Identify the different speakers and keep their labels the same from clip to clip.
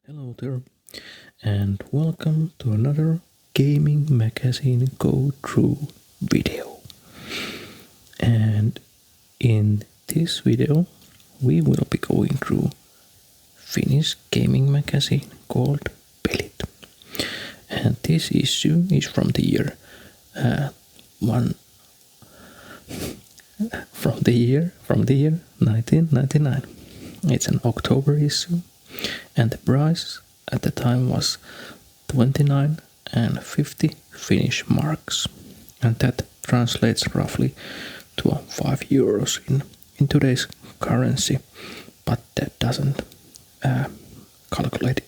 Speaker 1: Hello there, and welcome to another gaming magazine go through video. And in this video, we will be going through Finnish gaming magazine called Pelit. And this issue is from the year from the year 1999. It's an October issue. And the price at the time was 29.50 Finnish marks, and that translates roughly to €5 in today's currency, but that doesn't calculate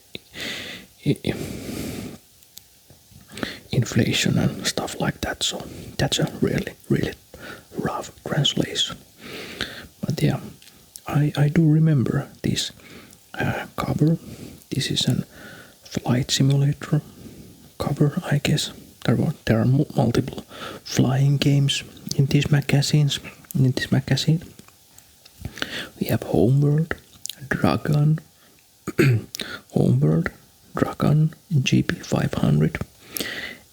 Speaker 1: inflation and stuff like that, so that's a really rough translation. But yeah, I do remember this cover. This is a flight simulator cover, I guess. There are multiple flying games in these magazines. In this magazine, we have Homeworld, Drakan, Homeworld, Drakan, GP500,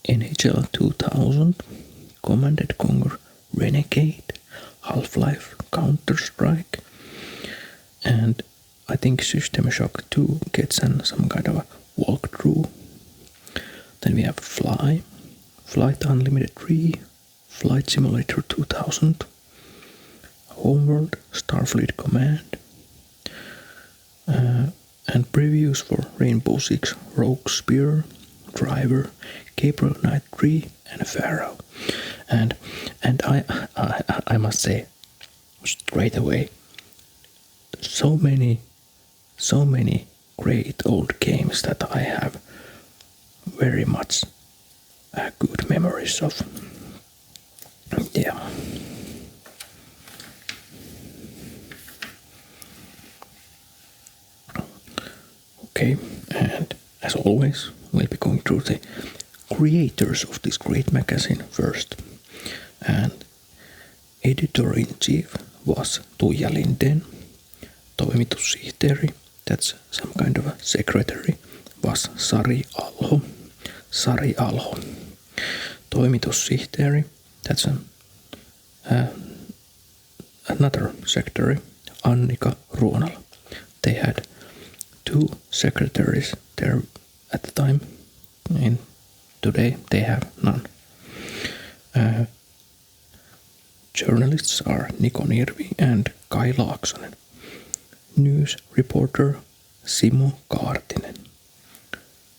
Speaker 1: NHL 2000, Command & Conquer, Renegade, Half-Life, Counter-Strike, and I think System Shock 2 gets some kind of a walkthrough. Then we have Flight Unlimited 3, Flight Simulator 2000, Homeworld, Starfleet Command, and previews for Rainbow Six, Rogue Spear, Driver, Gabriel Knight 3, and Pharaoh. And I must say straight away, so many great old games that I have very much good memories of. Yeah. Okay, and as always, we'll be going through the creators of this great magazine first. And editor-in-chief was Tuija Lindén. Toimitussihteeri, that's some kind of a secretary, was Sari Alho. Toimitussihteeri, that's another secretary, Annika Ruonala. They had two secretaries there at the time, and today they have none. Journalists are Nirvi and Kai Laaksonen. News reporter Simo Kaartinen.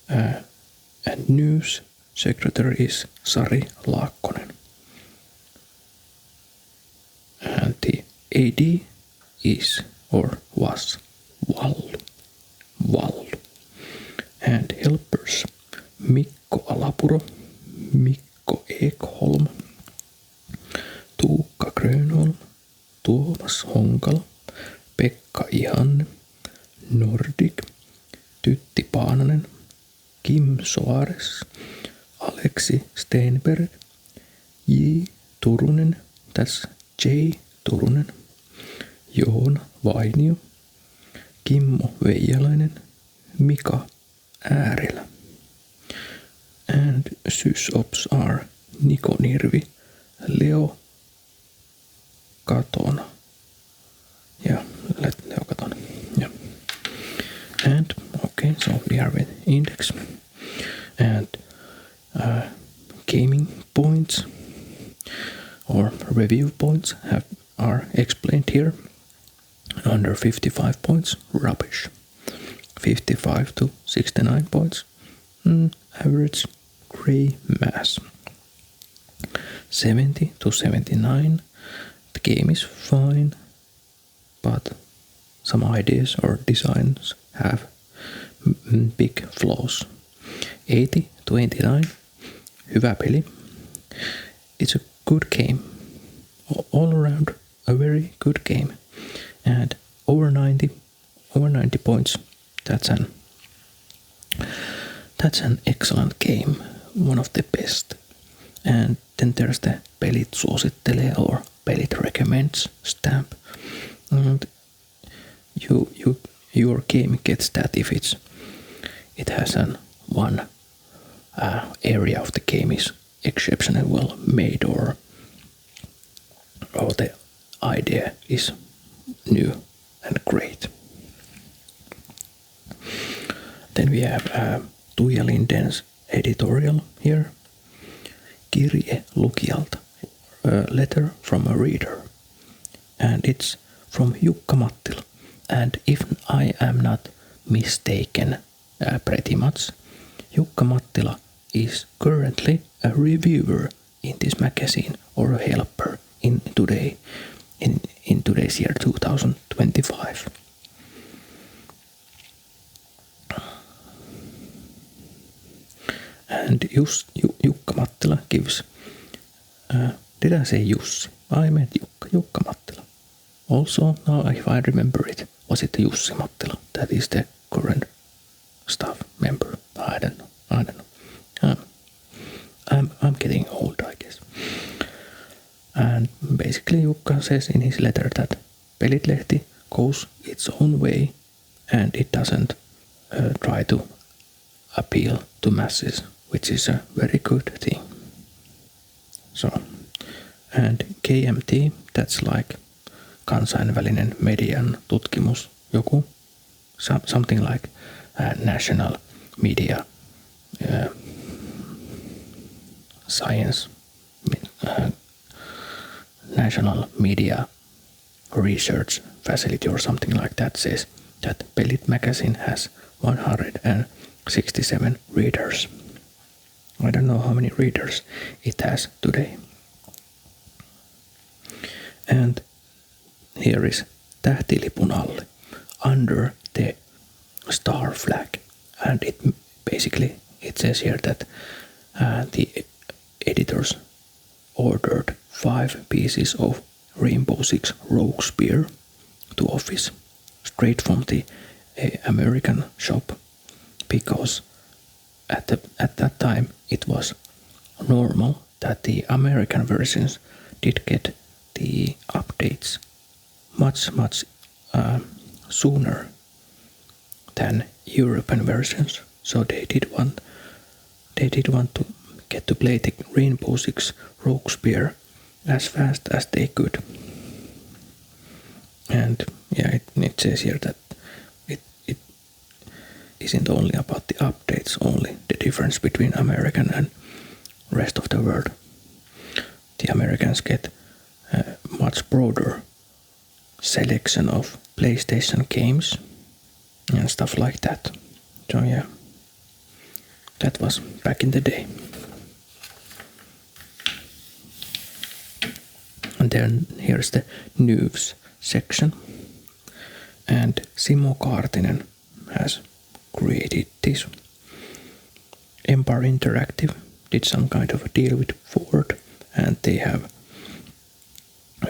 Speaker 1: And news secretary is Sari Laakkonen. And the AD is or was Vallu. And helpers Mikko Alapuro, Mikko Ekholm, Tuukka Grönholm, Tuomas Honkala, Pekka Ihanne, Nordic, Tytti Paananen, Kim Soares, Aleksi Steinberg, J. Turunen, that's J. Turunen, Joona Vainio, Kimmo Veijalainen, Mika Äärilä. And sysops are Niko Nirvi, Leo Katona. Yeah, Leo Katona. Yeah. And okay, so we are with index and gaming points or review points are explained here. Under 55 points, rubbish. 55 to 69 points, average gray mass. 70 to 79, the game is fine, but some ideas or designs have big flaws. 80 to 89, hyvä peli. It's a good game. All around a very good game. And over 90 points, that's an excellent game, one of the best. And then there's the Pelit suosittelee or Pelit recommends stamp. And your game gets that if it's it has one area of the game is exceptionally well made, or the idea is new and great. Then we have Tuija Linden's editorial here. Kirje lukijalta, a letter from a reader. And it's from Jukka Mattila. And if I am not mistaken pretty much, Jukka Mattila is currently a reviewer in this magazine, or a helper in today's year 2025. And Jukka Mattila gives, did I say Jussi? I meant Jukka Mattila. Also, now if I remember it, was it Jussi Mattila? That is the current staff member. I don't know. I'm getting old, I guess. And basically Jukka says in his letter that Pelitlehti goes its own way and it doesn't try to appeal to masses, which is a very good thing. So, and KMT, that's like kansainvälinen median tutkimus, joku, something like national media science, national media research facility or something like that, says that Pelit magazine has 167 readers. I don't know how many readers it has today. And here is tähtilipun alle, under the star flag. And it says here that the editors ordered 5 pieces of Rainbow Six Rogue Spear to office, straight from the American shop, because at that time it was normal that the American versions did get the updates much sooner than European versions. So they did want to get to play the Rainbow Six Rogue Spear as fast as they could. And yeah, it says here that it isn't only about the updates, only the difference between American and rest of the world. The Americans get a much broader selection of PlayStation games and stuff like that. So yeah, that was back in the day. And then here's the news section. And Simo Kaartinen has created this. Empire Interactive did some kind of a deal with Ford, and they have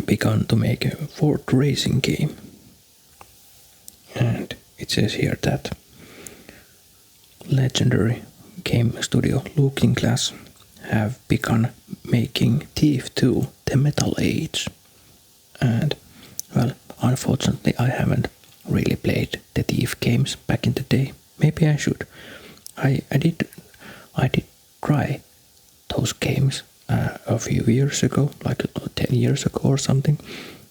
Speaker 1: begun to make a Ford racing game. And it says here that legendary game studio Looking Glass have begun making Thief 2 The Metal Age. And well, unfortunately I haven't really played the Thief games back in the day. Maybe I should. I did try those games a few years ago, like 10 years ago or something,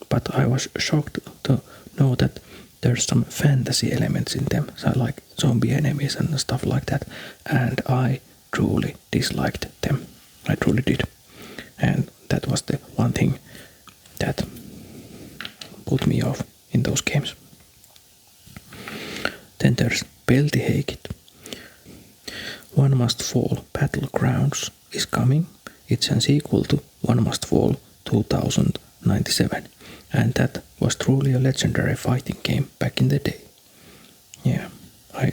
Speaker 1: but I was shocked to know that there's some fantasy elements in them, so like zombie enemies and stuff like that, and I truly disliked them. I truly did. And that was the one thing that put me off in those games. Then there's Peltiheikit. One Must Fall Battlegrounds is coming. It's a sequel to One Must Fall 2097. And that was truly a legendary fighting game back in the day. Yeah, I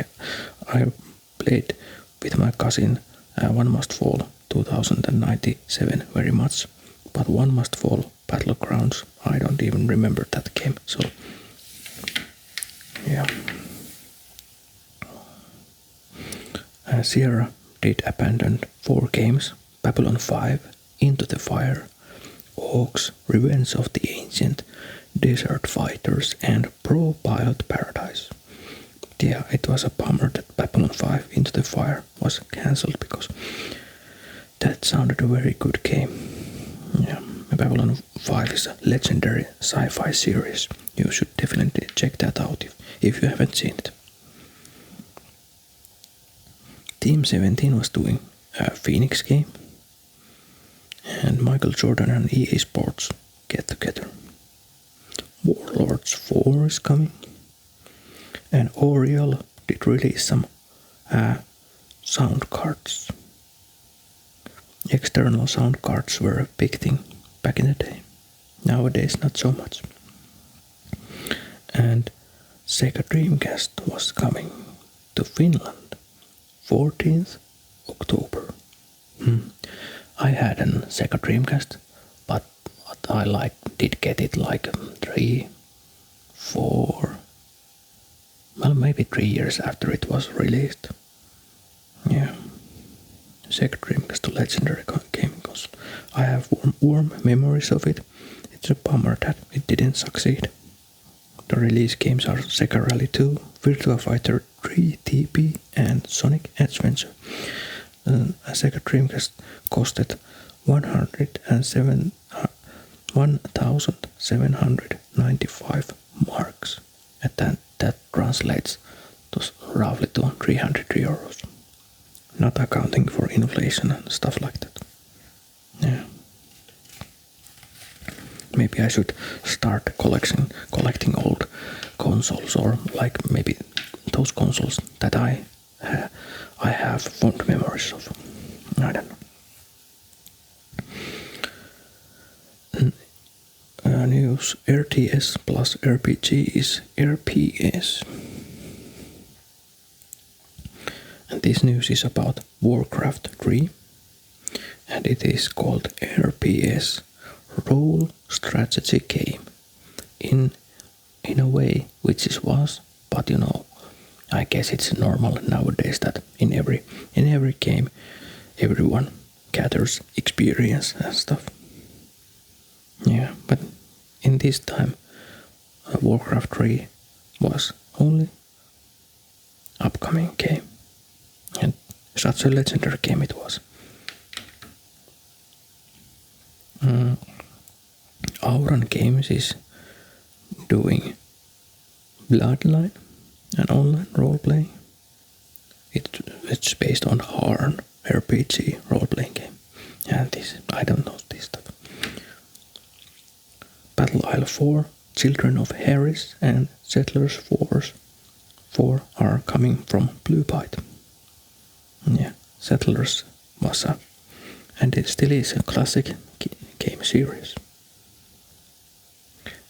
Speaker 1: played with my cousin One Must Fall 2097 very much. But One Must Fall Battlegrounds, I don't even remember that game. So, yeah. Sierra did abandon 4 games: Babylon 5, Into the Fire, Orcs, Revenge of the Ancient, Desert Fighters, and Pro Pilot Paradise. Yeah, it was a bummer that Babylon 5 Into the Fire was cancelled because that sounded a very good game. Yeah, Babylon 5 is a legendary sci-fi series. You should definitely check that out if you haven't seen it. Team 17 was doing a Phoenix game, and Michael Jordan and EA Sports get together. Warlords 4 is coming, and Oriole did release some sound cards. External sound cards were a big thing back in the day. Nowadays, not so much. And Sega Dreamcast was coming to Finland 14th October. I had a Sega Dreamcast, but I did get it like 3, 4, well, maybe 3 years after it was released. Yeah, Sega Dreamcast, a legendary gaming console. I have warm memories of it. It's a bummer that it didn't succeed. The release games are Sega Rally 2, Virtua Fighter 3 TP, and Sonic Adventure. A Sega Dreamcast costed 1,795 marks, and that translates to roughly to 300 euros. Not accounting for inflation and stuff like that. Yeah. Maybe I should start collecting old consoles, or like maybe those consoles that I have fond memories of. I don't know. News: RTS plus RPG is RPS. And this news is about Warcraft 3, and it is called RPS, Role Strategy Game, in a way which was, but you know, I guess it's normal nowadays that in every game everyone gathers experience and stuff. Yeah, but in this time Warcraft 3 was only upcoming game, and such a legendary game it was. Auran Games is doing Bloodline, an online role-playing. It's based on Harn RPG role-playing game. And this, I don't know this stuff. Battle Isle 4, Children of Harris, and Settlers Force 4 are coming from Blue Byte. Yeah, Settlers was and it still is a classic game series.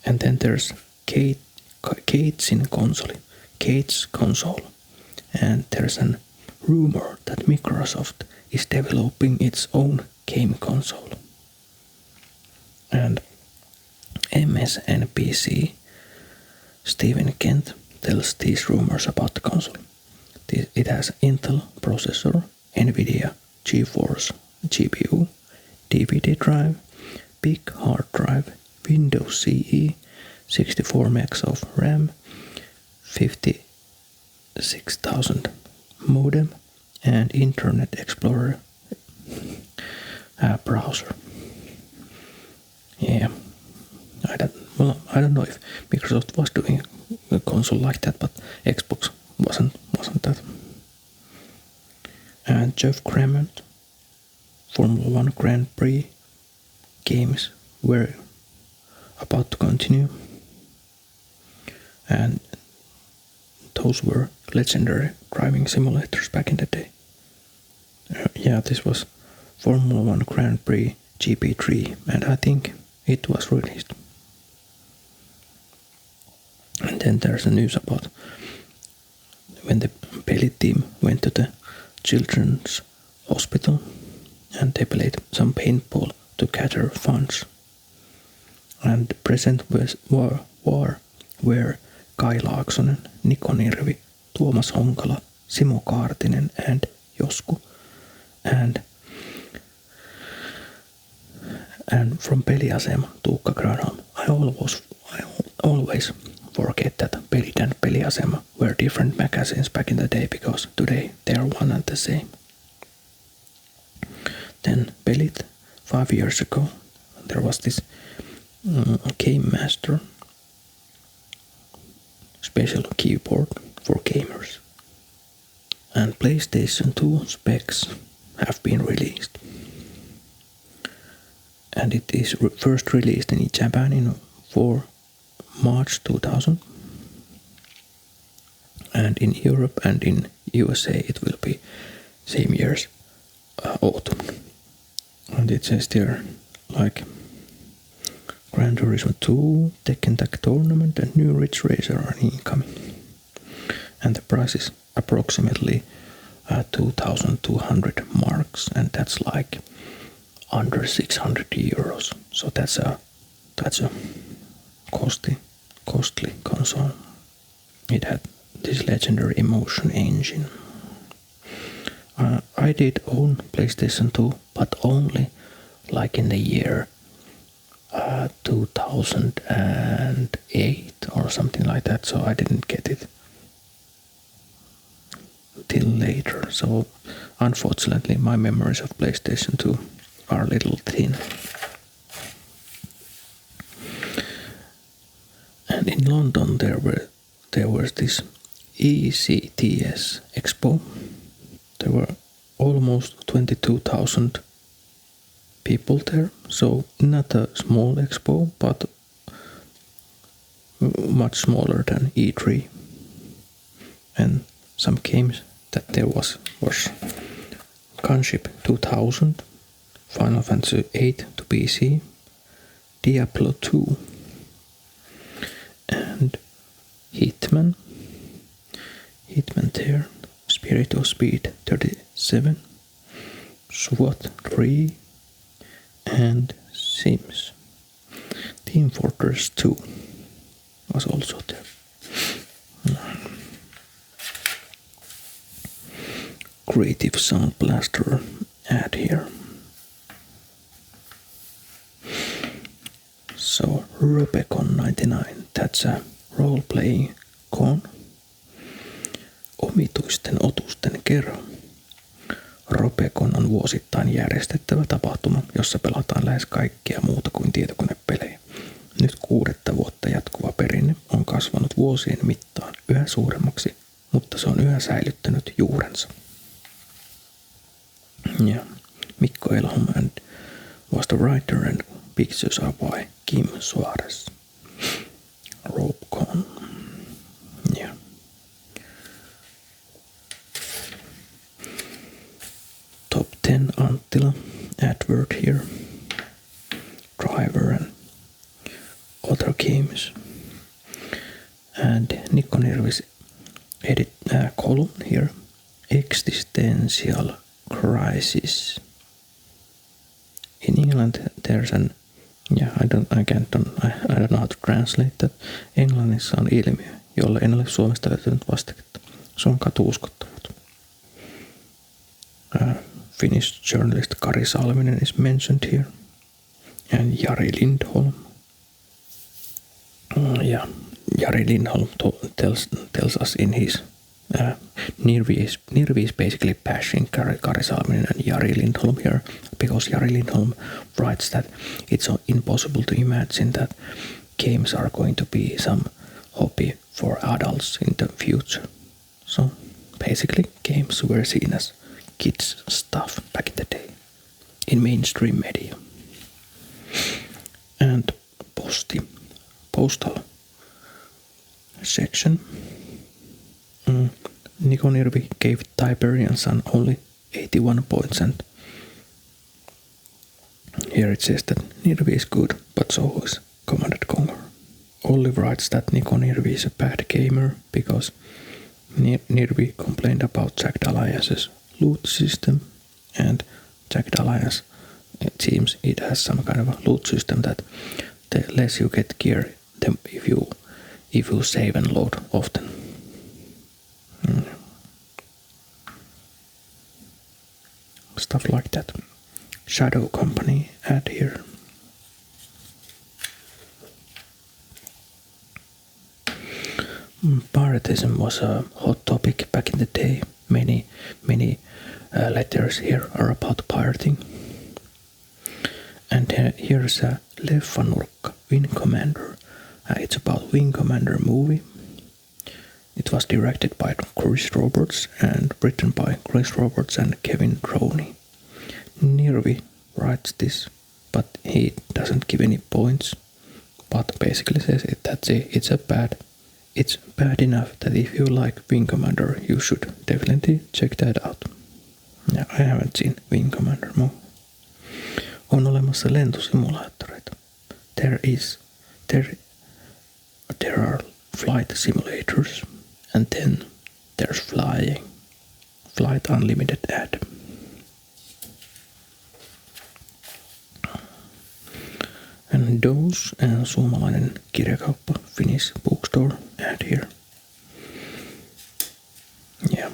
Speaker 1: And then there's Kate's console, and there's a rumor that Microsoft is developing its own game console. And MSNBC Stephen Kent tells these rumors about the console. It has Intel processor, NVIDIA GeForce GPU, DVD drive, big hard drive, Windows CE, 64 megs of RAM, 56,000 modem, and Internet Explorer browser. Yeah, I don't know if Microsoft was doing a console like that, but Xbox wasn't that. And Jeff Cremant, Formula 1 Grand Prix games were about to continue, and those were legendary driving simulators back in the day. Yeah, this was Formula 1 Grand Prix GP3, and I think it was released. And then there's a news about when the Peli team went to the children's hospital and they played some paintball to gather funds. And the present were Kai Laaksonen, Niko Nirvi, Tuomas Honkala, Simo Kaartinen, and Josku. And from Peliasema, Tuukka Granholm, I always forget that Pelit and Peliasema were different magazines back in the day, because today they are one and the same. Then Pelit, 5 years ago, there was this Game Master special keyboard for gamers. And PlayStation 2 specs have been released. And it is first released in Japan for March 2000. And in Europe and in USA it will be same year's autumn. And it says there like Gran Turismo 2, Tekken Tag Tournament and New Ridge Racer are incoming. And the price is approximately 2,200 marks, and that's like under 600 euros. So that's a costly console. It had this legendary emotion engine. I did own PlayStation 2, but only like in the year 2008 or something like that, so I didn't get it till later. So unfortunately my memories of PlayStation 2 are a little thin. And in London there was this ECTS Expo. There were almost 22,000 people there, so not a small expo, but much smaller than E3. And some games that there was Gunship 2000, Final Fantasy 8 to PC, Diablo 2, and Hitman there, Spirit of Speed 37, SWAT 3, and Sims. Team Fortress 2 was also there. Creative Sound Blaster ad here. So Robecon 99, that's a role-playing con. Omituisten otusten kerho. Robecon on vuosittain järjestettävä tapahtuma, jossa pelataan lähes kaikkea muuta kuin tietokonepelejä. Nyt 6. vuotta jatkuva perinne on kasvanut vuosien mittaan yhä suuremmaksi, mutta se on yhä säilyttänyt juurensa. Ja Mikko Elholm was the writer and pictures are by Kim Suarez. Robecon. Yeah. Top 10 Anttila advert here. Driver and other games. And Niko Nirvi's column here. Existential crisis. In England there's I don't know how to translate that. Englannissa on ilmiö, jolle en ole Suomesta löytänyt vastaketta. Se on katuuskottavuutta. Finnish journalist Kari Salminen is mentioned here. And Jari Lindholm. Jari Lindholm tells us in his Nirvi is basically bashing Kari Salminen and Jari Lindholm here, because Jari Lindholm writes that it's impossible to imagine that games are going to be some hobby for adults in the future. So basically games were seen as kids stuff back in the day in mainstream media. And Posti, Postal section. Niko Nirvi gave Tiberian Sun only 81 points, and here it says that Nirvi is good, but so is Command & Conquer. Olli writes that Niko Nirvi is a bad gamer because Nirvi complained about Jagged Alliance's loot system, and Jagged Alliance, it seems it has some kind of a loot system that the less you get gear, if you save and load often. Stuff like that. Shadow Company ad here. Piratism was a hot topic back in the day. Many letters here are about pirating. And here's a Leffanurkka, Wing Commander. It's about Wing Commander movie. It was directed by Chris Roberts and written by Chris Roberts and Kevin Droney. Nirvi writes this, but he doesn't give any points. But basically says that's it. It's bad enough that if you like Wing Commander, you should definitely check that out. Yeah, I haven't seen Wing Commander movie. On olemassa lentosimulaattoreita. There are flight simulators, and then there's flying. Flight Unlimited ad. And those and suomalainen kirjakauppa, Finnish bookstore ad here. Yeah,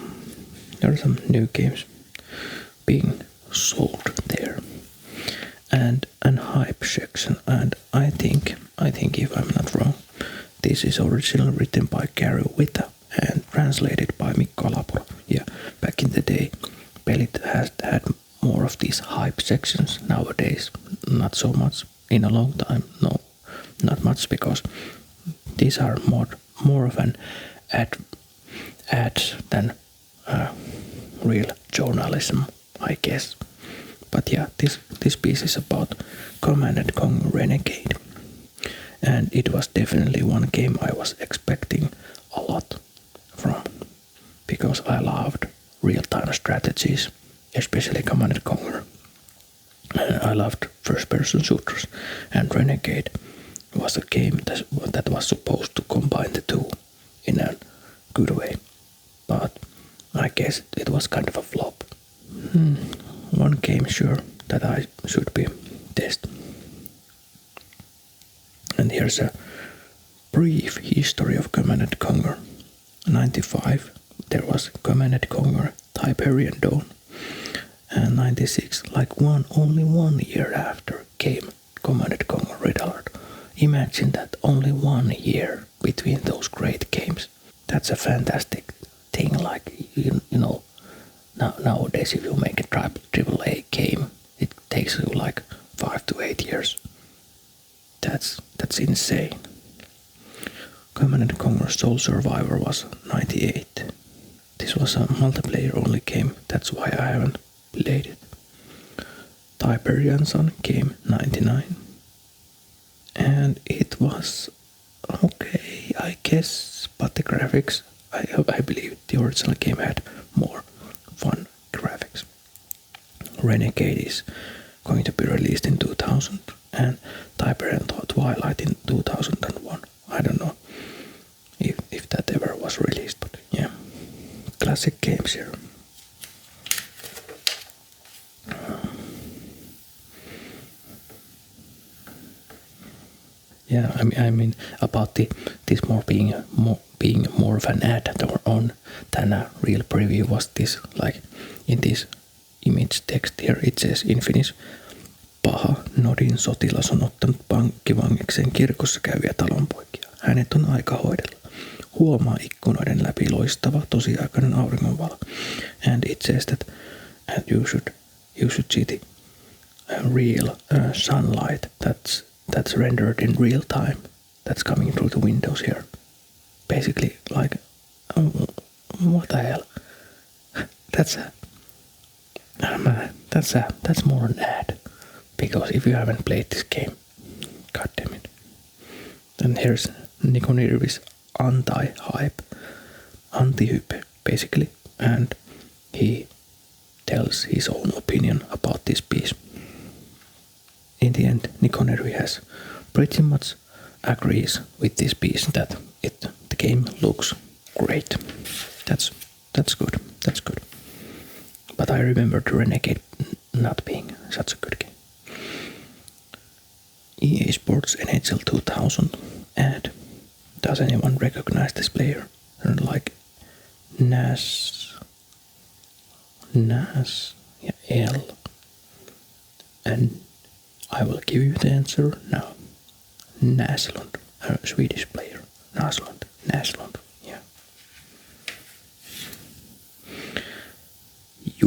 Speaker 1: there are some new games being sold there. And an hype section, and I think if I'm not wrong, this is originally written by Gary Witta and translated by Mikko Lapura. Yeah, back in the day, Pelit has had more of these hype sections. Nowadays, not so much. In a long time, no, not much, because these are more of an ad than real journalism, I guess. But yeah, this piece is about Command & Conquer Renegade. And it was definitely one game I was expecting a lot from, because I loved real-time strategies, especially Command & Conquer. I loved first-person shooters, and Renegade was a game that was supposed to combine the two in a good way. But I guess it was kind of a flop. One game, sure, that I should be tested. And here's a brief history of Command & Conquer. 95, there was Command & Conquer Tiberian Dawn. And 96, only 1 year after, came Command & Conquer Red Alert. Imagine that, only 1 year between those great games. That's a fantastic thing. Nowadays, if you make a AAA game, it takes you 5 to 8 years. That's insane. Command & Conquer Soul Survivor was 98. This was a multiplayer only game, that's why I haven't played it. Tiberian Sun came 99. And it was okay, I guess, but the graphics, I believe the original game had more fun graphics. Renegade is going to be released in 2000, and Tiberian Twilight in 2001. I don't know if that ever was released, but yeah, classic games here. Yeah, I mean about this being more of an ad than a real preview was this, in this image text here it says in Finnish: Paha Nodin sotilas on ottanut pankkivangikseen kirkossa käyviä talonpoikia. Hänet on aika hoidella. Huomaa ikkunoiden läpi loistava tosiaikainen auringonvalo. And it says that you should see the real sunlight that's rendered in real time. That's coming through the windows here. Basically, what the hell? That's more an ad. Because if you haven't played this game, god damn it. Then here's Niko Nirvi's anti-hype, basically, and he tells his own opinion about this piece. In the end, Niko Nirvi has pretty much agrees with this piece that the game looks great. That's good. That's good. But I remember the Renegade not being such a good game. EA Sports NHL 2000 ad. Does anyone recognize this player? Nas, L. And I will give you the answer now. Naslund, a Swedish player. Naslund, yeah.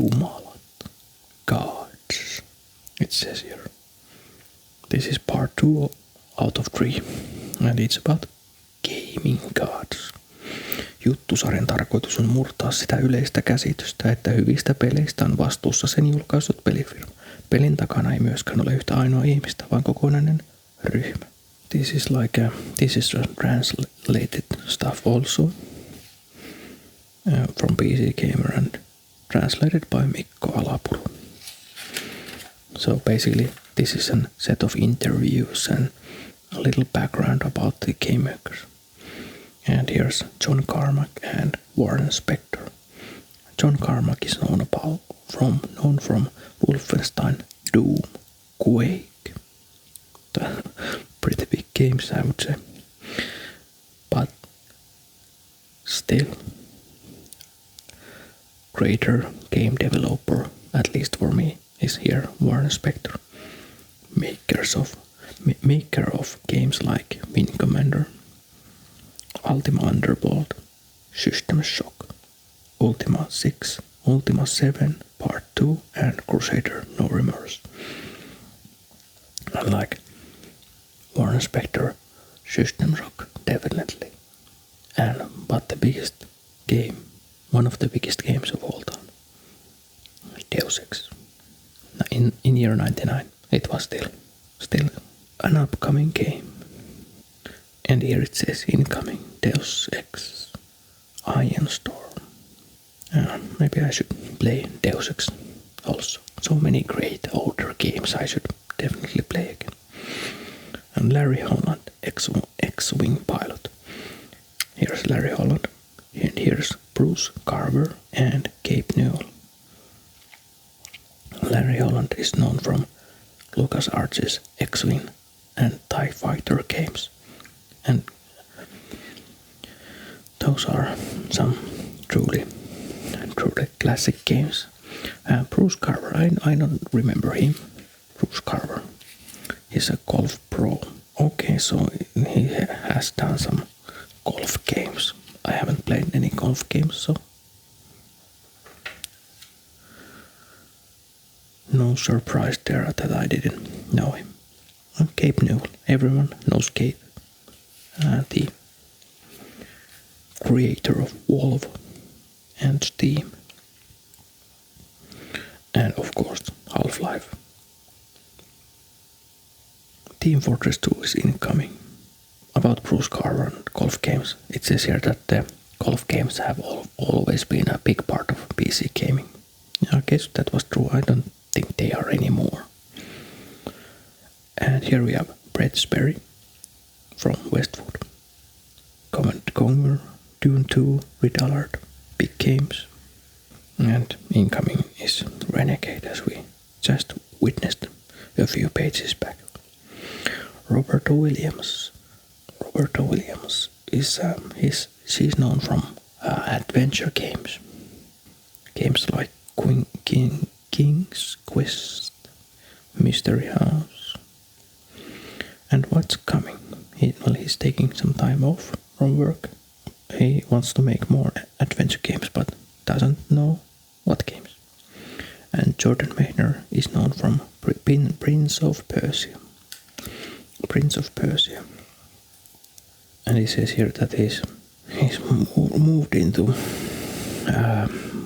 Speaker 1: Jumalat, gods, it says here. This is part 2 out of 3, and it's about gaming gods. Juttusarjan tarkoitus on murtaa sitä yleistä käsitystä, että hyvistä peleistä on vastuussa sen julkaisut pelifirma. Pelin takana ei myöskään ole yhtä ainoa ihmistä, vaan kokonainen ryhmä. This is translated stuff also from PC Gamer and translated by Mikko Alapuro. So basically this is a set of interviews and a little background about the game makers. And here's John Carmack and Warren Spector. John Carmack is known from Wolfenstein, Doom, Quake. Pretty big games, I would say. But still, greater game developer, at least for me, is here Warren Spector, maker of games like Wing Commander, Ultima Underworld, System Shock, Ultima 6, Ultima 7, Part 2, and Crusader No Remorse. Unlike Warren Spector, System Shock definitely, but the biggest game, one of the biggest games of all time, Deus Ex. In year 99, it was still an upcoming game. And here it says incoming Deus Ex Iron Storm. Maybe I should play Deus Ex also. So many great older games I should definitely play again. And Larry Holland, X-Wing pilot. Here's Larry Holland, and here's Bruce Carver and Gabe Newell. Larry Holland is known from LucasArts' X-Wing and TIE Fighter games. And those are some truly classic games. Bruce Carver, I don't remember him. Bruce Carver, he's a golf pro. Okay, so he has done some golf games. I haven't played any golf games, so no surprise there that I didn't know him. Gabe Newell, everyone knows Gabe. The creator of Valve and Steam, and of course Half-Life. Team Fortress 2 is incoming. About Bruce Carver and golf games, it says here that the golf games have always been a big part of PC gaming. I guess that was true. I don't think they are anymore. And here we have Brett Sperry from Westwood, Command & Conquer, Dune 2, Red Alert, big games. And incoming is Renegade, as we just witnessed a few pages back. Roberta Williams is she's known from adventure games like King's Quest, Mystery House. And what's coming? He's taking some time off from work. He wants to make more adventure games, but doesn't know what games. And Jordan Mechner is known from Prince of Persia. And he says here that he's moved into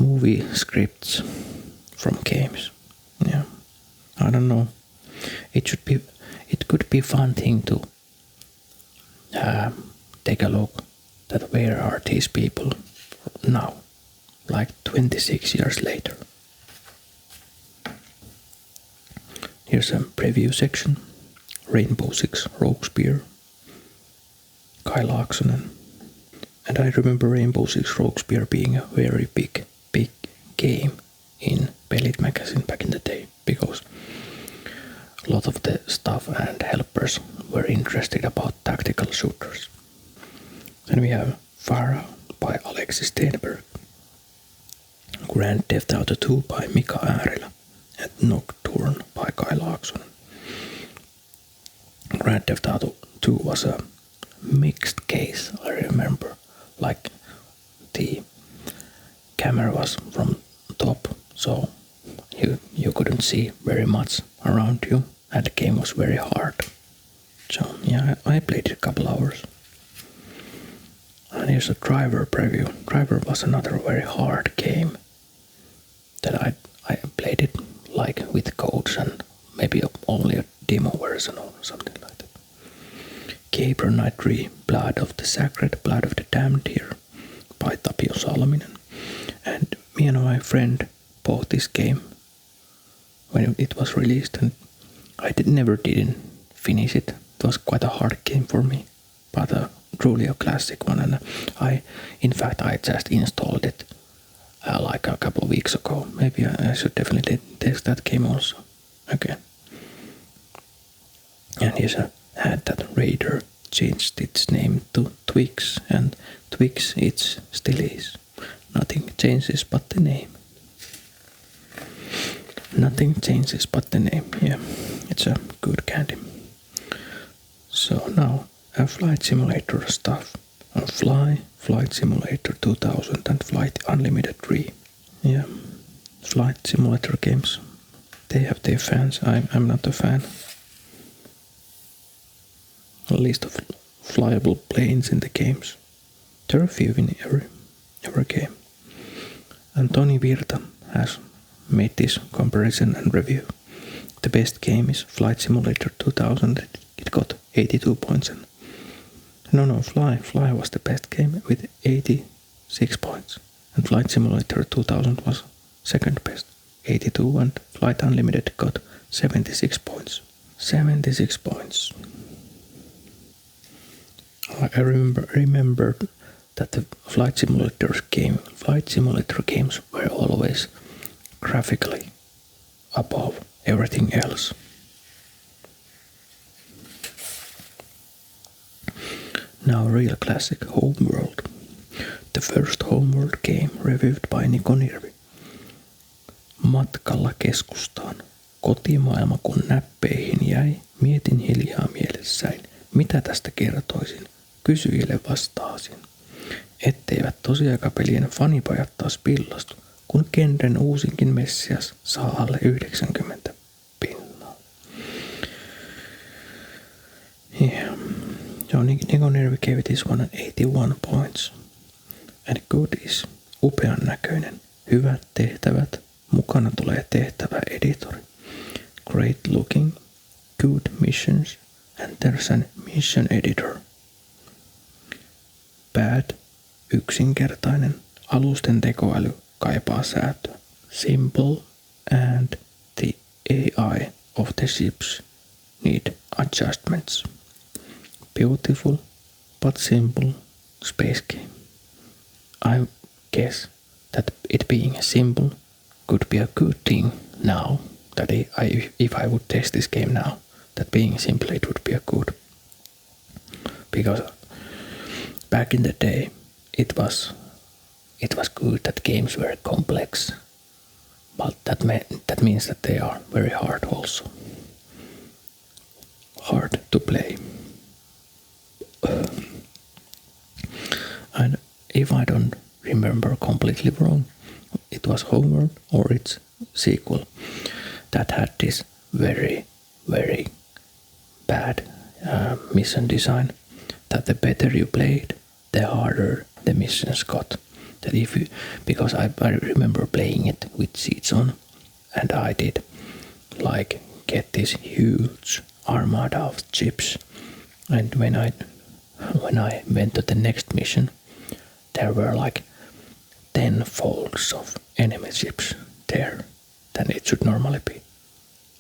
Speaker 1: movie scripts from games. Yeah, I don't know. It could be fun thing to take a look that where are these people now, like 26 years later. Here's a preview section. Rainbow Six Roguespear, Kai Laaksonen. And I remember Rainbow Six Roguespear being a very big game in Pelit magazine back in the day, because a lot of the staff and helpers were interested about tactical shooters. Then we have Farah by Alexis Stenberg, Grand Theft Auto 2 by Mika Äärelä, and Nocturne by Kai Laaksonen. Grand Theft Auto 2 was a mixed case, I remember. Like the camera was from top so you couldn't see very much around you, and the game was very hard. So yeah, I played it a couple hours. And here's a Driver preview. Driver was another very hard game that I played it like with codes and maybe only a demo version or something like that. Gabe Newell, Blood of the Sacred, Blood of the Damned here by Tapio Salminen. And me and my friend bought this game when it was released, and I never didn't finish it. It was quite a hard game for me, but truly a classic one. And I just installed it like a couple of weeks ago. Maybe I should definitely test that game also again. And here's a ad that Raider changed its name to Twix, and Twix it still is. Nothing changes but the name. Nothing changes but the name. Yeah, it's a good candy. So now a flight simulator stuff. Flight Simulator 2000 and Flight Unlimited 3. Yeah, flight simulator games. They have their fans. I'm not a fan. A list of flyable planes in the games. There are a few in every game. And Toni Virta has made this comparison and review. The best game is Flight Simulator 2000. It got 82 points. And Fly was the best game with 86 points. And Flight Simulator 2000 was second best, 82, and Flight Unlimited got 76 points. 76 points. I remember that the flight simulator games were always graphically above everything else. Now a real classic, Homeworld. The first Homeworld game reviewed by Nirvi. Matkalla keskustaan. Kotimaailma kun näppeihin jäi, mietin hiljaa mielessäin. Mitä tästä kertoisin? Kysyjille vastaasin. Etteivät tosiaikapelien fanipajat taas pillastu, kun genren uusinkin Messias saa alle 90 pinnaa. Yeah. So Niko Nirvi gave this one an 81 points. And good is upean näköinen. Hyvät tehtävät. Mukana tulee tehtävä editori. Great looking. Good missions. And there's an mission editor. Bad. Yksinkertainen. Alusten tekoäly kaipaa säätöä. Simple. And the AI of the ships need adjustments. Beautiful but simple space game. I guess that it being simple could be a good thing now. That if I would test this game now, that being simple it would be a good. Because back in the day, it was good that games were complex, but that means that they are very hard also. Hard to play. And if I don't remember completely wrong, it was Homeworld or its sequel that had this very, very bad mission design. That the better you played, the harder the missions got. That because I remember playing it with seats on, and I did like get this huge armada of ships, and when I went to the next mission, there were like 10 folds of enemy ships there than it should normally be.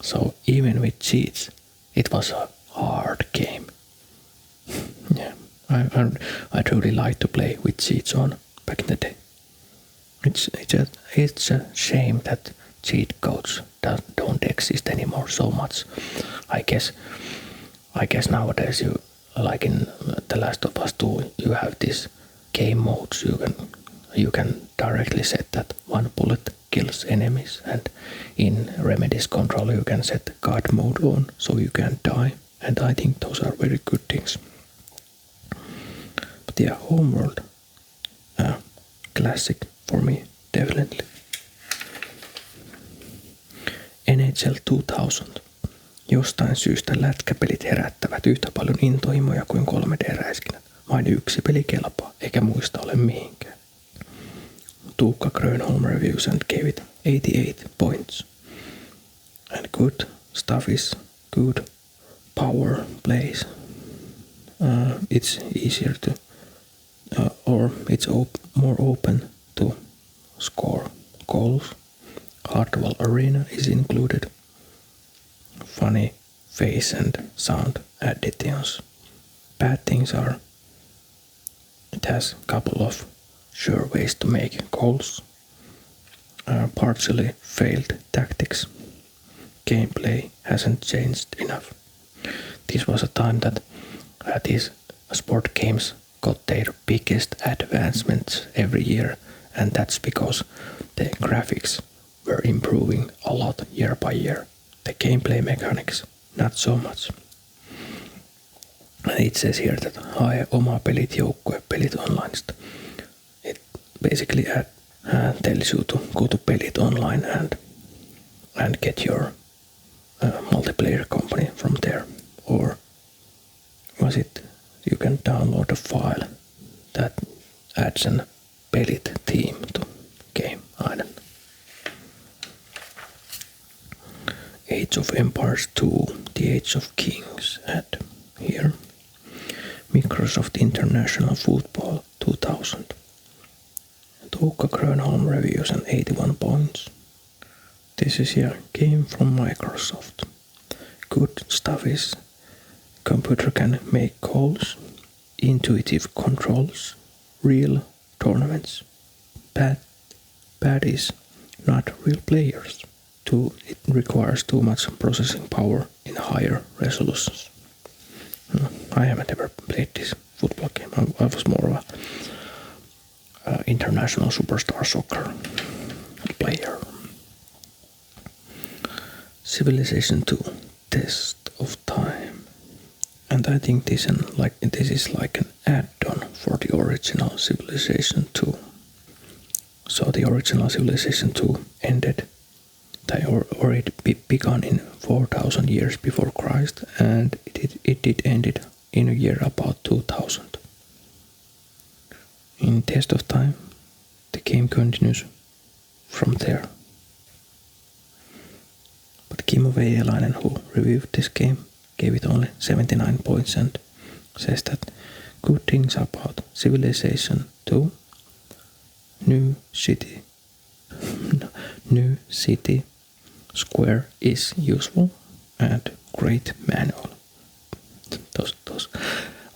Speaker 1: So even with cheats, it was a hard game. Yeah, I truly like to play with cheats on back in the day. It's a shame that cheat codes don't exist anymore so much. I guess nowadays you, like in The Last of Us 2, you have these game modes. You can directly set that one bullet kills enemies, and in Remedy's control you can set God mode on so you can't die, and I think those are very good things. But yeah, Homeworld, classic for me, definitely. NHL 2000. Jostain syystä lätkäpelit herättävät yhtä paljon intohimoja kuin 3D-räiskinät. Vain yksi peli kelpaa, eikä muista ole mihinkään. Tuukka Grönholm reviews and gave it 88 points. And good stuff is good power plays. It's easier to, or it's more open to score goals. Hardwall Arena is included. Funny face and sound additions. Bad things are it has a couple of sure ways to make goals. Partially failed tactics. Gameplay hasn't changed enough. This was a time that these sport games got their biggest advancements every year, and that's because the graphics were improving a lot year by year. The gameplay mechanics, not so much. And it says here that hae oma pelit joukkuepelit onlineista. It basically tells you to go to Pelit online and get your multiplayer company from there. Or was it you can download a file that adds an Pelit theme to game? I don't know. Age of Empires 2, The Age of Kings at here. Microsoft International Football 2000. Tuukka Grönholm reviews and 81 points. This is a game from Microsoft. Good stuff is computer can make goals, intuitive controls, real tournaments. Bad is not real players. It requires too much processing power in higher resolutions. I haven't ever played this football game. I was more of a international superstar soccer player. Civilization 2, Test of Time. And I think this is like an add-on for the original Civilization 2. So the original Civilization 2 ended, or it began in 4,000 years before Christ, and it did ended in a year about 2000. In Test of Time, the game continues from there. But Kimmo Veijalainen, who reviewed this game, gave it only 79 points and says that good things about Civilization 2, New City Square is useful and great manual. Those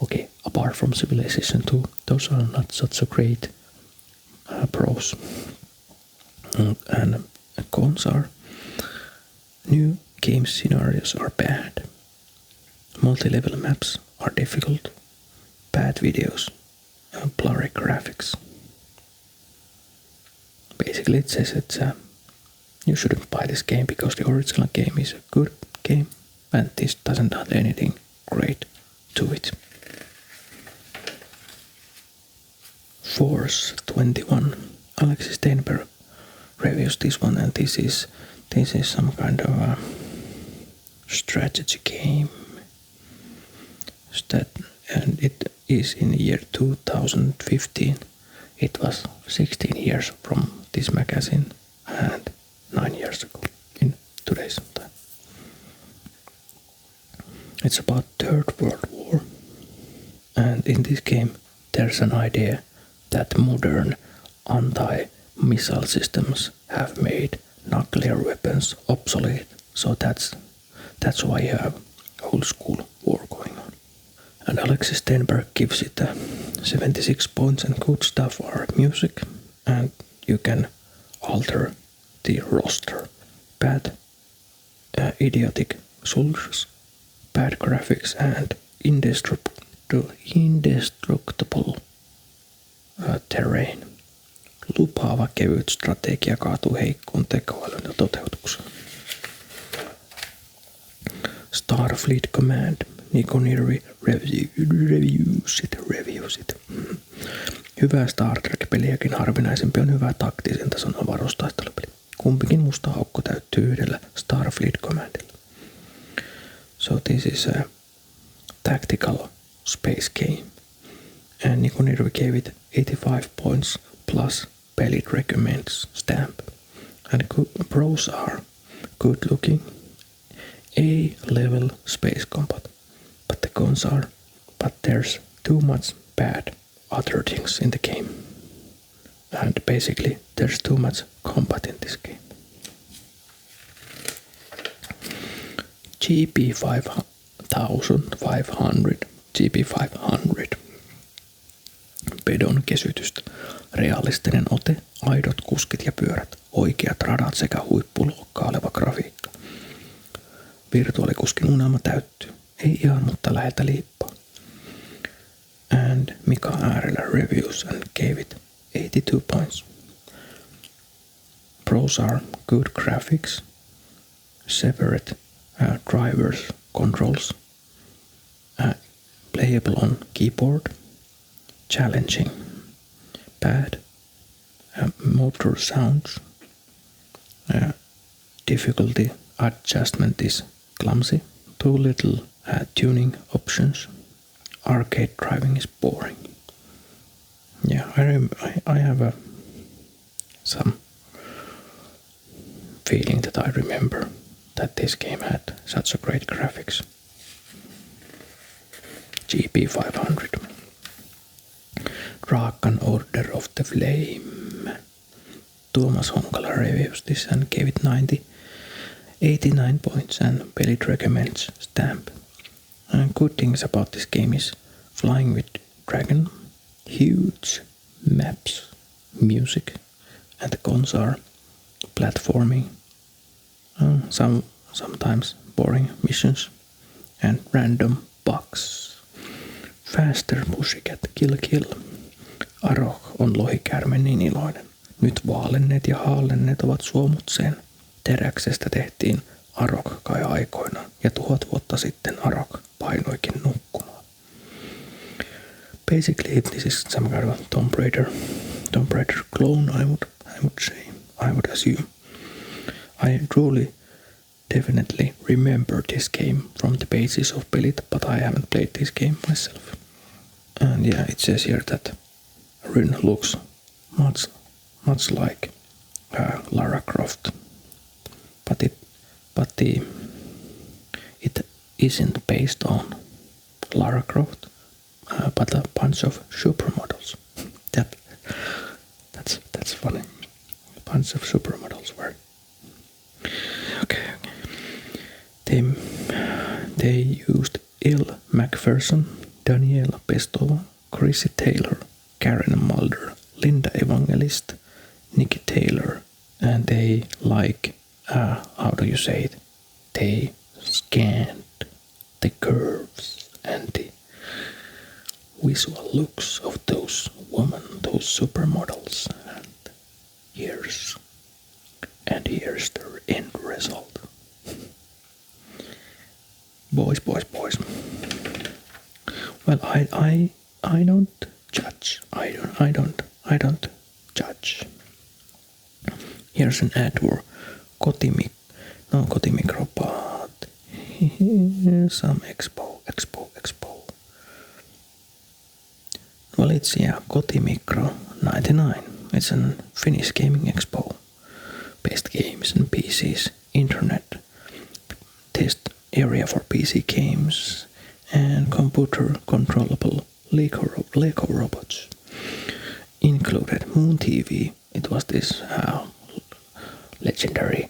Speaker 1: okay, apart from Civilization 2, those are not such a great pros. And cons are new game scenarios are bad. Multi-level maps are difficult. Bad videos and blurry graphics. Basically it says that you shouldn't buy this game because the original game is a good game and this doesn't have anything great to it. Force 21. Alexis Steinberg reviews this one, and this is some kind of a strategy game. And it is in the year 2015. It was 16 years from this magazine and 9 years ago in today's time. It's about Third World War, and in this game there's an idea that modern anti-missile systems have made nuclear weapons obsolete, so that's why you have old school war going on. And Alexis Steinberg gives it 76 points, and good stuff are music, and you can alter the roster. Bad, idiotic soldiers, bad graphics, and indestructible terrain. Lupaava kevyt strategia kaatuu heikkoon tekoälyn ja toteutukseen. Starfleet Command. Niko Nirvi reviews it. Hyvää Star Trek-peliäkin harvinaisempi on hyvä taktisen tason avaruustaistelupeli. kumpikin musta aukko täyttyy yhdellä Starfleet commandilla. So this is a tactical space game. And Niko Nirvi gave it 85 points plus Pelit recommends stamp. And pros are good looking, A-level space combat. But the cons are, but there's too much bad other things in the game. And basically there's too much combat in this game. GP500 pedon kesytystä, realistinen ote, aidot kuskit ja pyörät, oikeat radat sekä huippuluokkaa oleva grafiikka. Virtuaalikuskin unelma täyttyy, ei ihan mutta läheltä liippaa. And Mika äärellä reviews and gave it 82 points. Pros are good graphics, separate drivers controls, playable on keyboard, challenging, bad, motor sounds, difficulty adjustment is clumsy, too little tuning options, arcade driving is boring. Yeah, I have some feeling that I remember that this game had such a great graphics. GP500. Drakan Order of the Flame. Tuomas Honkala reviews this and gave it 89 points and Pelit recommends stamp. And good things about this game is flying with Dragon, huge maps, music, and the cons are platforming, sometimes boring missions, and random bugs. Faster pussycat, kill. Arok on lohikäärme niin iloinen. Nyt vaalenneet ja haallenneet ovat suomutseen. Teräksestä tehtiin Arok kai aikoinaan, ja 1000 vuotta sitten Arok painoikin nukkumaan. Basically, this is some kind of Tomb Raider clone, I would say, I would assume. I truly definitely remember this game from the pages of Pelit, but I haven't played this game myself. And yeah, it says here that Ryn looks much like Lara Croft, but it isn't based on Lara Croft, but a bunch of supermodels. That's funny. A bunch of supermodels were. Okay. They used Elle Macpherson, Daniela Pestova, Chrissy Taylor, Karen Mulder, Linda Evangelist, Nikki Taylor, and they how do you say it? They scanned the curves and the visual looks of those women, those supermodels, and here's the end result. Boys. Well, I don't judge. I don't judge. Here's an ad for Kotimikro, but some Expo. Well, it's Kotimikro 99. It's a Finnish gaming expo. Best games and PCs, internet, test area for PC games, and computer controllable Lego robots. Included Moon TV. It was this legendary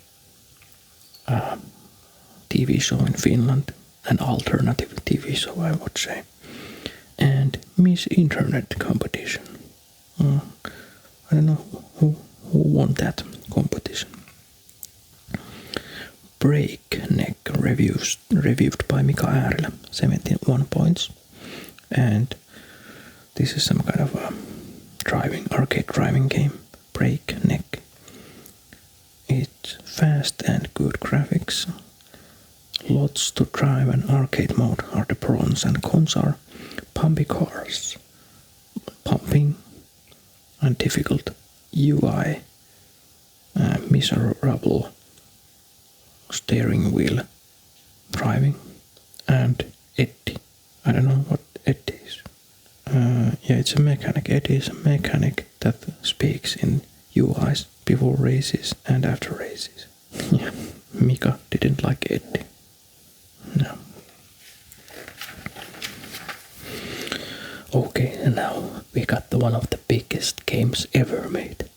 Speaker 1: TV show in Finland, an alternative TV show, I would say, and Miss Internet competition. I don't know who won that competition. Breakneck reviewed by Mika Äärelä, 71 points, and this is some kind of a arcade driving game. Breakneck. It's fast and good graphics. Lots to drive and arcade mode are the pros, and cons are pumpy cars, pumping, and difficult UI, miserable steering wheel driving, and Eddie. I don't know what Eddie is. Yeah, it's a mechanic. Eddie is a mechanic that speaks in UIs before races and after races. Yeah, Mika didn't like Eddie. No. Okay, and now we got one of the biggest games ever made.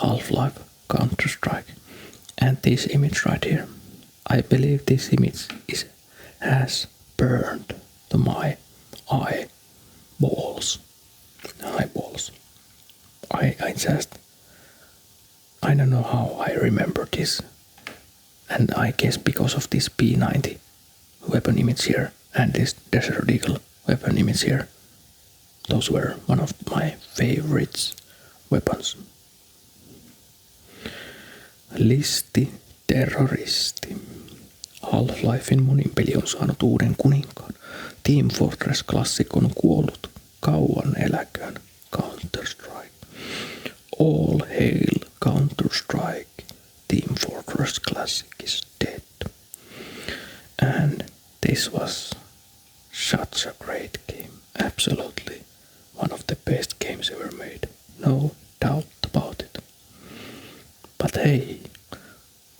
Speaker 1: Half-Life, Counter-Strike. And this image right here. I believe this image has burned to my eyeballs. I don't know how I remember this. And I guess because of this P90 weapon image here and this Desert Eagle weapon image here. Those were one of my favorites weapons. Listi terroristi. Half-Lifein monin peli on saanut uuden kuninkaan. Team Fortress-klassikko on kuollut. Kauan eläköön. Counter-Strike. All hail Counter-Strike. Team Fortress Classic is dead. And this was such a great game. Absolutely one of the best games ever made. No doubt about it. But hey,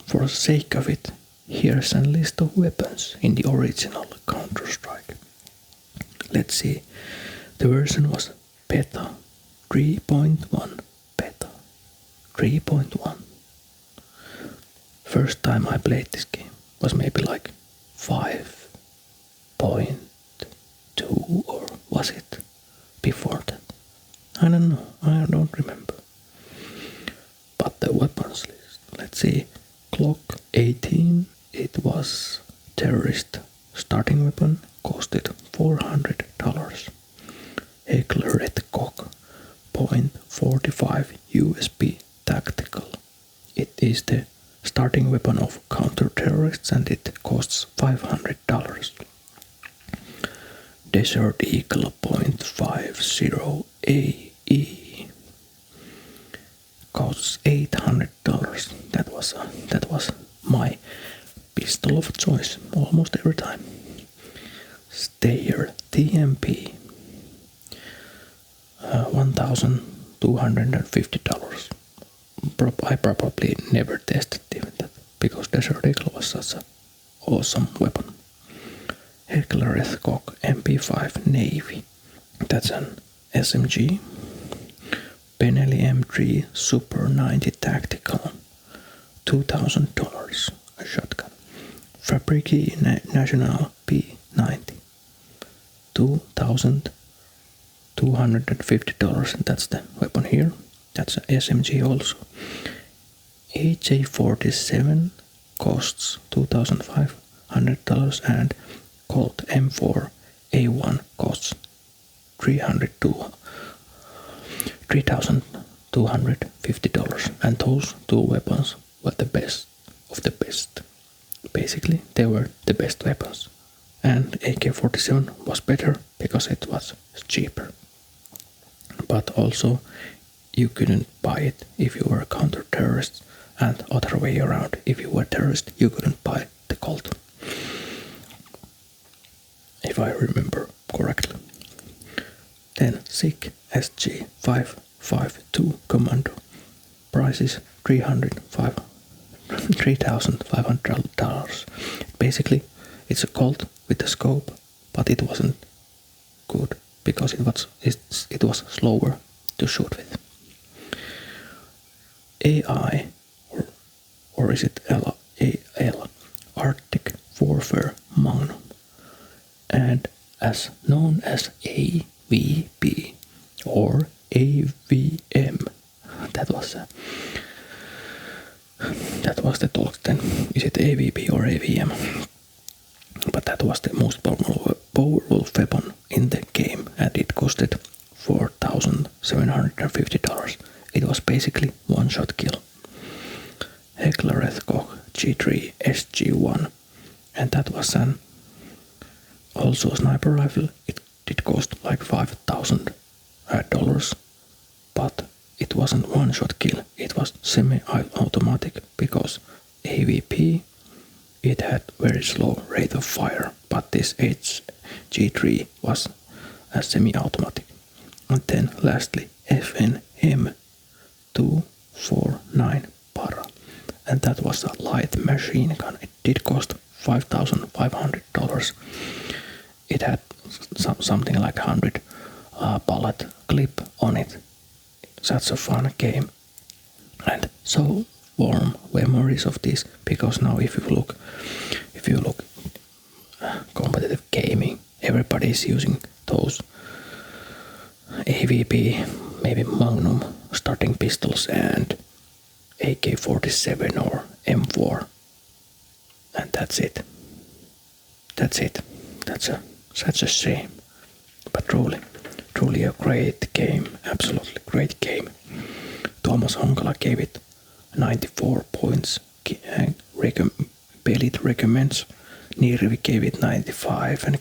Speaker 1: for the sake of it, here's a list of weapons in the original Counter-Strike. Let's see. The version was Beta 3.1. Beta 3.1. First time I played this game was maybe like 5.2, or was it before that? I don't know. I don't remember. But the weapons list. Let's see. Glock 18. It was terrorist starting weapon. Costed $400. Heckler Red Cock .45 USB tactical. It is the starting weapon of counter-terrorists and it costs $500. Desert Eagle .50 AE costs $800. That was my pistol of choice almost every time. Stayer TMP $1,250. I probably never tested even that because Desert Eagle was such an awesome weapon. Heckler Red Cock MP5 Navy. That's an SMG. Benelli M3 Super 90 Tactical. $2,000. A shotgun. Fabrici National P90. $2,250. That's the weapon here. That's an SMG also. AJ-47 costs $2,500 and Colt M4 A1 costs $3,250. And those two weapons were the best of the best. Basically, they were the best weapons. And AK-47 was better because it was cheaper. But also, you couldn't buy it if you were a counter-terrorist, and other way around, if you were a terrorist, you couldn't buy the Colt. If I remember correctly. Then SIG SG552 Commando. Price is $3,500. Basically, it's a Colt with a scope, but it wasn't good because it was slower to shoot with. AI, or is it AL, Arctic Warfare Magnum, and as known as AVP or AVM. That was the talk then. Is it AVP or AVM? But that was the most powerful weapon in the game, and it costed $4,750. It was basically one-shot kill. Heckler Red Cock G3 SG1, and that was also a sniper rifle. It cost like $5,000, but it wasn't one-shot kill, it was semi-automatic because AVP, it had very slow rate of fire, but this HG3 was a semi-automatic. And then lastly FNM 249 para, and that was a light machine gun. It did cost $5,500. It had something like 100 bullet clip on it. Such a fun game, and so warm memories of this, because now if you look competitive gaming, everybody is using those AVP, maybe Magnum starting pistols and AK-47 or M4, and that's it. That's such a shame, but truly a great game, absolutely great game. Thomas Honkala gave it 94 points. Pelit recommends. Nirvi gave it 95 and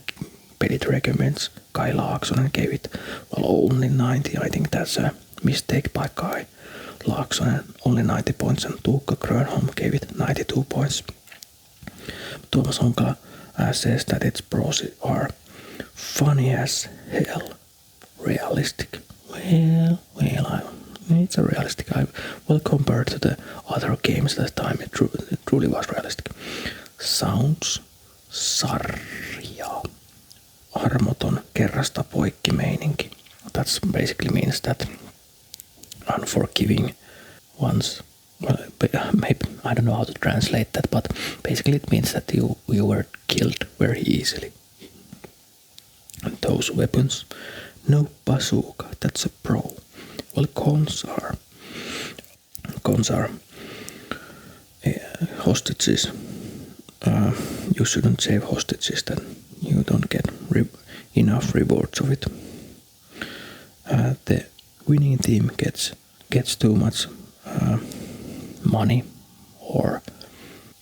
Speaker 1: Pelit recommends. Kai Laaksonen gave it, only 90. I think that's a mistake by Kai Laaksonen. Only 90 points, and Tuukka Grönholm gave it 92 points. Thomas Honkala says that its pros are funny as hell. Realistic. It's a realistic. Compared to the other games that time, it truly was realistic. Sounds sarja. Armoton kerrasta poikki meininki. That basically means that unforgiving ones. Maybe I don't know how to translate that, but basically it means that you were killed very easily. And those weapons. No bazooka, that's a pro. Cons are hostages. You shouldn't save hostages, then you don't get enough rewards of it. The winning team gets too much money, or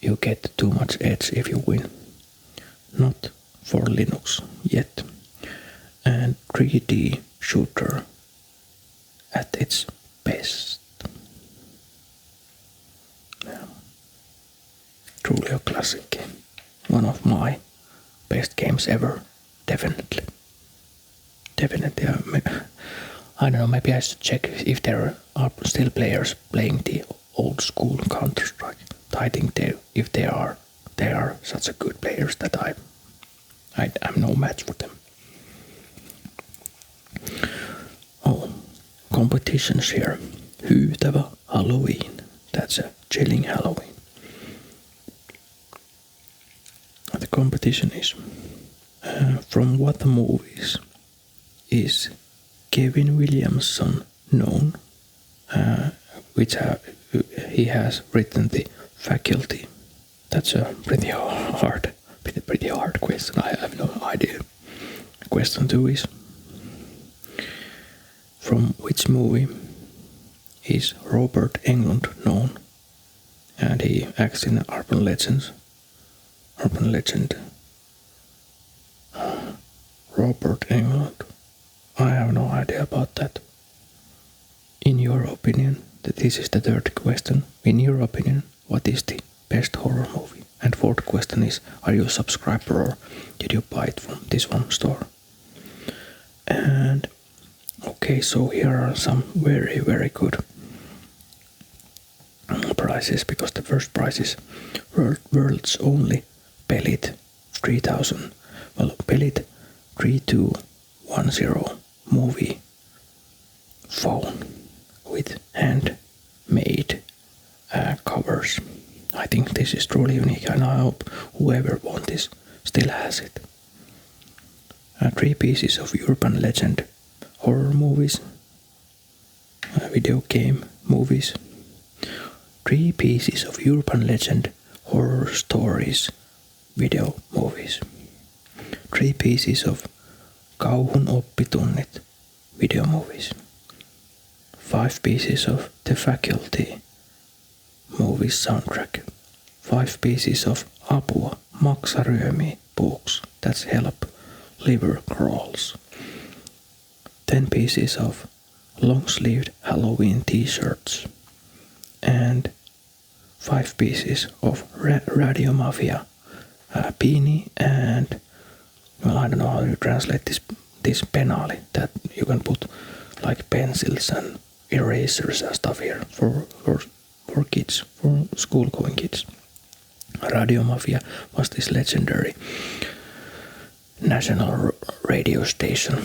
Speaker 1: you get too much edge if you win. Not for Linux yet. And 3D shooter at its best. Yeah. Truly a classic game. One of my best games ever. Definitely. I don't know, maybe I should check if there are still players playing the old school Counter-Strike. I think if they are such a good players that I'm no match for them. Competitions here. Hyytävä Halloween. That's a chilling Halloween. The competition is from what movies is Kevin Williamson known, which he has written the Faculty. That's a pretty hard question. I have no idea. Question 2 is, from which movie is Robert Englund known? And he acts in Urban Legend. Robert Englund. I have no idea about that. In your opinion, this is the third question. In your opinion, what is the best horror movie? And fourth question is, are you a subscriber or did you buy it from this one store? And okay, so here are some very, very good prizes, because the first prize is world's only Pelit 3000. Pelit 3210 movie phone with handmade covers. I think this is truly unique, and I hope whoever won this still has it. 3 pieces of urban legend horror movies, video game movies, 3 pieces of urban legend horror stories, video movies, 3 pieces of kauhun oppitunnit, video movies, 5 pieces of The Faculty movie soundtrack, 5 pieces of Apua Maksa Ryömi books, that's help liver crawls, 10 pieces of long-sleeved Halloween t-shirts, and 5 pieces of Radio Mafia beanie, and well, I don't know how to translate this penali that you can put like pencils and erasers and stuff here for kids, for school-going kids. Radio Mafia was this legendary national radio station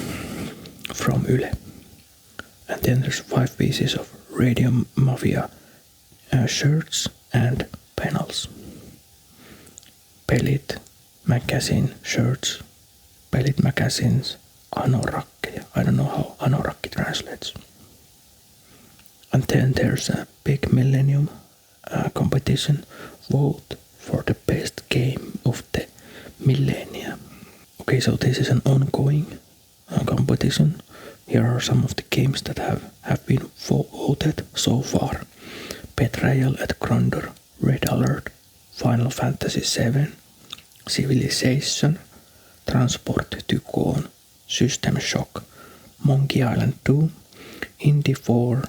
Speaker 1: from Yle. And then there's 5 pieces of Radio Mafia shirts and panels. Pelit magazine shirts, Pelit magazines, anorakkeja. I don't know how anorakki translates. And then there's a big millennium competition. Vote for the best game of the millennia. Okay, so this is an ongoing competition. Here are some of the games that have been voted so far. Betrayal at Grondor, Red Alert, Final Fantasy VII, Civilization, Transport Tycoon, System Shock, Monkey Island 2, Indy 4,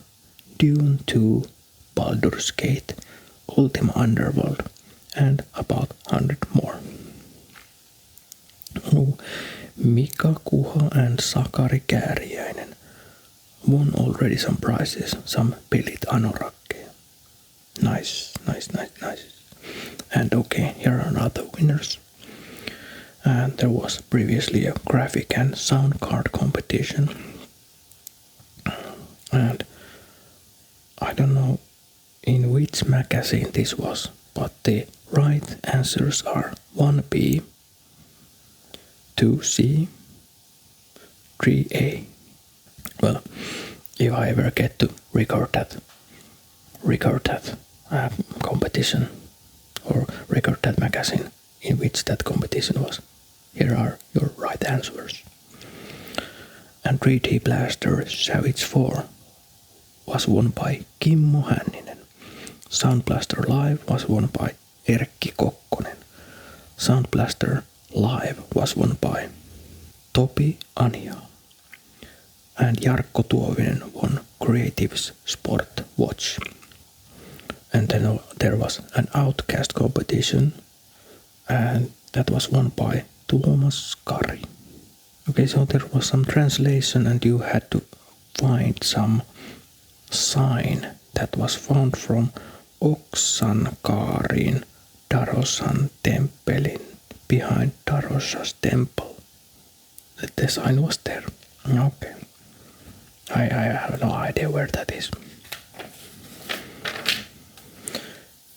Speaker 1: Dune 2, Baldur's Gate, Ultima Underworld, and about 100 more. Mika Kuha and Sakari Kääriäinen won already some prizes, some Pelit anorakkeja. Nice. And okay, here are other winners. And there was previously a graphic and sound card competition. And I don't know in which magazine this was, but the right answers are 1B, 2C, 3A. Well, if I ever get to record that competition or record that magazine in which that competition was, here are your right answers. And 3D Blaster Savage 4 was won by Kimmo Hänninen. Sound Blaster Live was won by Erkki Kokkonen. Sound Blaster Live was won by Topi Anja. And Jarkko Tuovinen won Creatives Sport Watch. And then there was an Outcast competition, and that was won by Tuomas Kari. Okay, so there was some translation, and you had to find some sign that was found from Oksankaarin Darosan temppelin behind Darosha's temple. The sign was there. Okay. I have no idea where that is.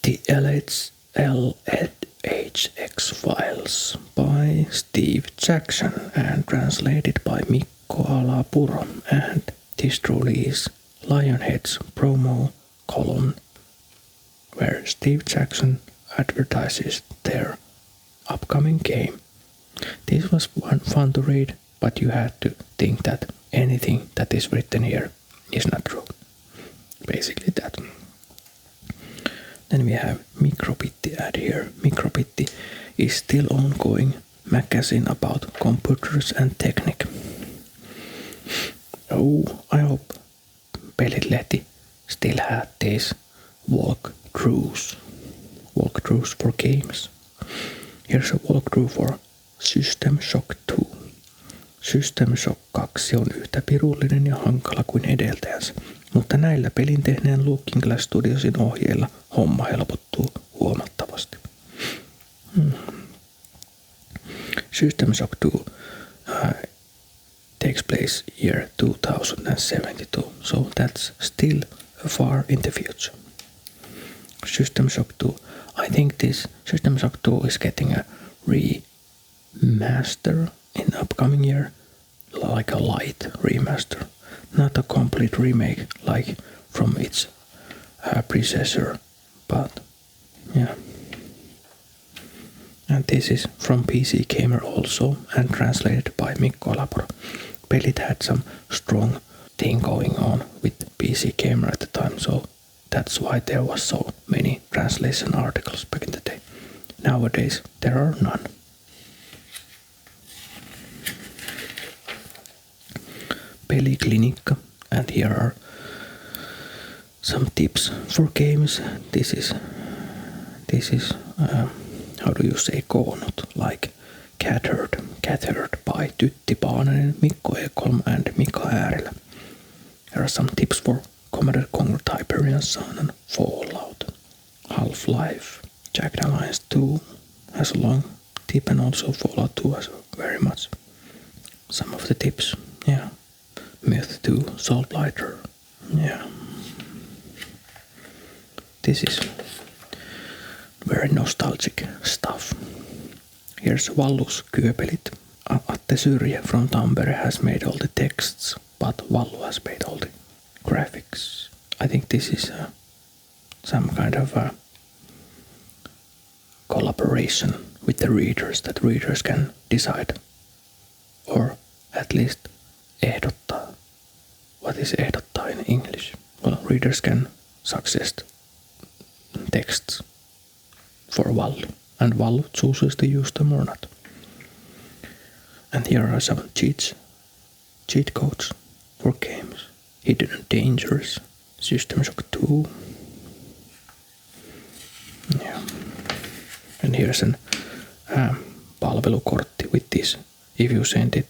Speaker 1: The LHX-files by Steve Jackson and translated by Mikko Alapuro, and this truly is Lionhead's promo column where Steve Jackson advertises their upcoming game. This was fun to read, but you had to think that anything that is written here is not true. Basically that. Then we have Microbitti ad here. Microbitti is still ongoing magazine about computers and technique. Oh, I hope Peliklinikka still had these walkthroughs for games. Here's a walkthrough for System Shock 2. System Shock 2 on yhtä pirullinen ja hankala kuin edeltäjänsä, mutta näillä pelin tehneen Looking Glass Studiosin ohjeilla homma helpottuu huomattavasti. System Shock 2 takes place year 2072, so that's still far in the future. System Shock 2, I think this System Shock 2 is getting a remaster in upcoming year, like a light remaster, not a complete remake like from its predecessor, but yeah. And this is from PC Gamer also and translated by Mikko Alapuro. Pelit had some strong thing going on with PC Gamer at the time, so that's why there was so many translation articles back in the day. Nowadays there are none. Peliklinikka and here are some tips for games. This is how do you say koonut, like Gathered by Tytti Paananen, Mikko Ekholm and Mika Äärilä. Here are some tips for Commodore Conquer Tiberian Sun and Fallout. Half-Life, Jagged Alliance 2 has a long tip, and also Fallout 2 has very much. Some of the tips, yeah. Myth 2, Soulblighter, yeah. This is very nostalgic stuff. Here's Vallus Kyöpelit. Atte Syrjä from Tampere has made all the texts, but Vallu has made all the graphics. I think this is some kind of a collaboration with the readers, that readers can decide, or at least ehdottaa. What is ehdottaa in English? Well, readers can suggest texts for Vallu, and Vallu chooses to use them or not. And here are some cheat codes for games. Hidden Dangers, System Shock 2. Yeah. And here's an palvelukortti with this. If you send it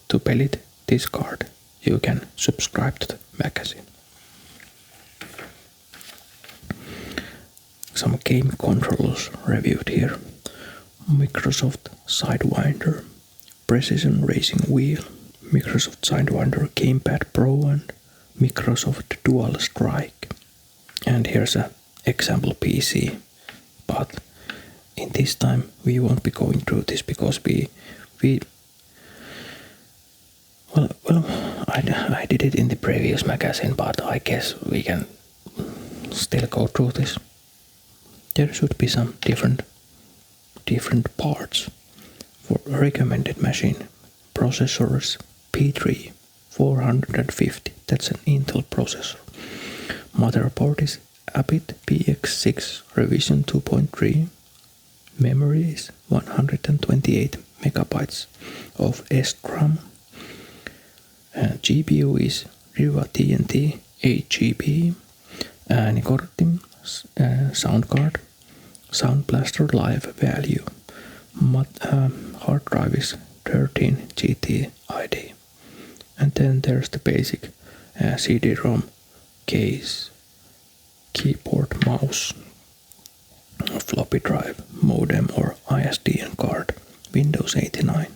Speaker 1: to Pelit, this card, you can subscribe to the magazine. Some game controllers reviewed here. Microsoft Sidewinder, Precision Racing Wheel, Microsoft Sidewinder Gamepad Pro and Microsoft Dual Strike. And here's an example PC, but in this time we won't be going through this because I did it in the previous magazine, but I guess we can still go through this. There should be some different parts. For recommended machine processors, P3 450, that's an Intel processor. Motherboard is Abbott PX6 revision 2.3. Memory is 128 megabytes of SRAM. GPU is Riva TNT 8GB. Äänikortti, sound card, Sound Blaster Live value. Hard drive is 13 GT ID. And then there's the basic CD-ROM case, keyboard, mouse, floppy drive, modem or ISDN card, Windows 89.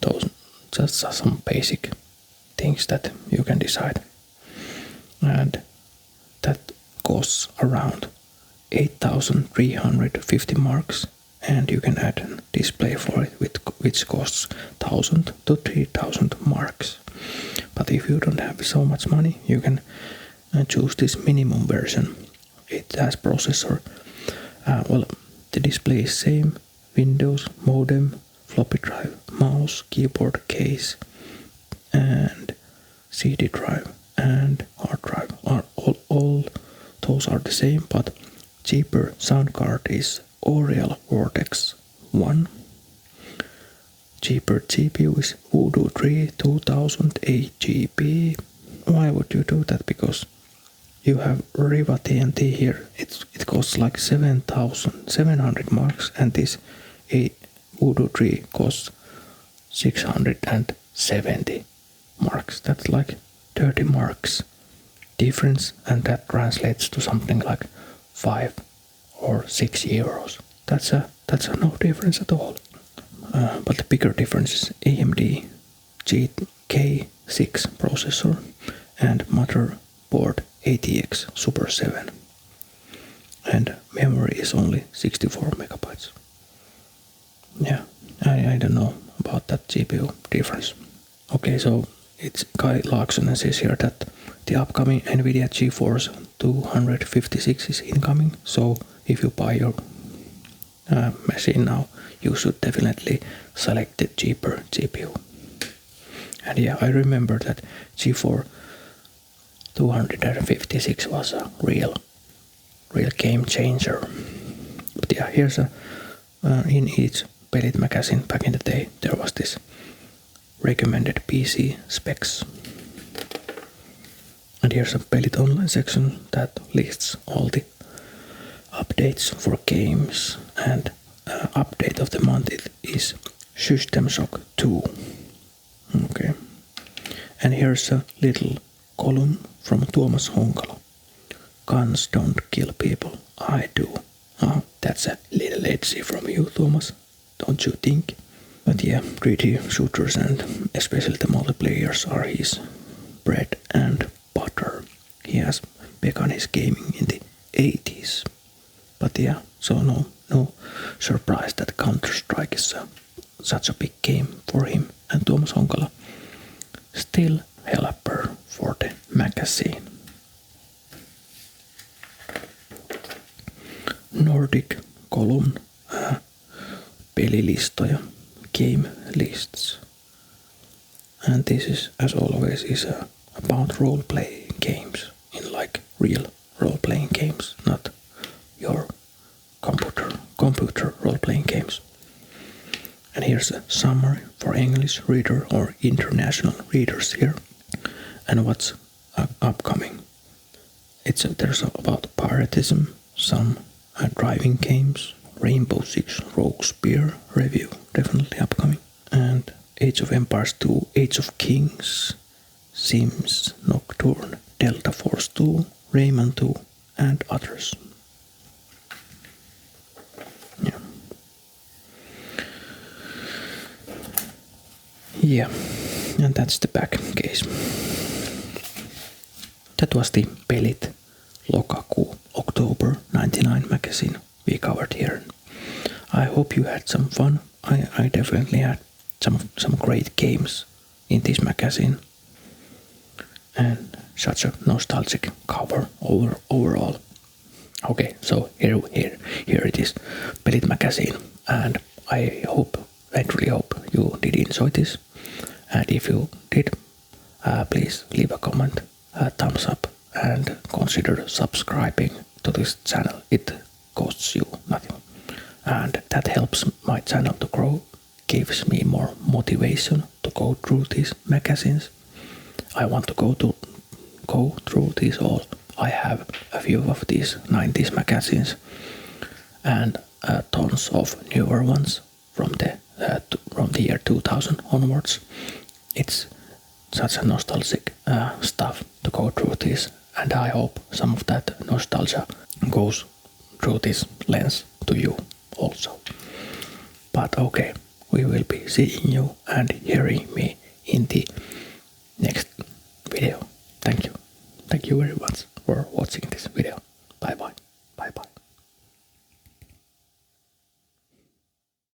Speaker 1: Those just some basic things that you can decide. And that costs around 8,350 marks, and you can add a display for it which costs 1,000 to 3,000 marks. But if you don't have so much money, you can choose this minimum version. It has processor. The display is same: Windows, modem, floppy drive, mouse, keyboard, case, and CD drive and hard drive. All those are the same, but cheaper sound card is Oriel Vortex 1. Cheaper GPU is Voodoo 3 2008 GB. Why would you do that? Because you have Riva TNT here. It costs like 7,700 marks, and this Voodoo 3 costs 670 marks. That's like 30 marks difference, and that translates to something like 5 or 6 euros. That's a no difference at all. But the bigger difference is AMD K6 processor and motherboard ATX Super 7. And memory is only 64 megabytes. Yeah, I don't know about that GPU difference. Okay, so it's Kai Laaksonen says here that the upcoming NVIDIA GeForce 256 is incoming, so if you buy your machine now, you should definitely select the cheaper GPU. And yeah, I remember that GeForce 256 was a real game changer. But yeah, here's in each Pelit magazine back in the day, there was this recommended PC specs. And here's a Pelit online section that lists all the updates for games, and update of the month is System Shock 2. Okay. And here's a little column from Tuomas Honkala. Guns don't kill people, I do. Oh, that's a little edgy from you, Tuomas, don't you think? But yeah, 3D shooters and especially the multiplayers are his bread and butter. He has begun his gaming in the 80s. But yeah, so no surprise that Counter-Strike is such a big game for him. And Tuomas Honkala, still helper for the magazine. Nordic column, pelilistoja, game lists. And this is, as always, is about role-playing games, in like real role-playing games, not your computer role-playing games. And here's a summary for English reader or international readers here, and what's upcoming. There's about piratism, some driving games, Rainbow Six Rogue Spear review, definitely upcoming, and Age of Empires 2, Age of Kings, Sims Nocturne, Delta Force 2, Rayman 2, and others. Yeah. Yeah, and that's the back case. That was the Pelit Lokaku October 99 magazine we covered here. I hope you had some fun. I definitely had some great games in this magazine, and such a nostalgic cover overall. Okay, so here it is, Pelit magazine, and I really hope you did enjoy this. And if you did, please leave a comment, a thumbs up, and consider subscribing to this channel. It costs you nothing, and that helps my channel to grow, gives me more motivation to go through these magazines. I want to go through these all. I have a few of these 90s magazines and tons of newer ones from the year 2000 onwards. It's such a nostalgic stuff to go through this, and I hope some of that nostalgia goes through this lens to you also. But okay, we will be seeing you and hearing me in the next video. Thank you very much for watching this video. Bye bye.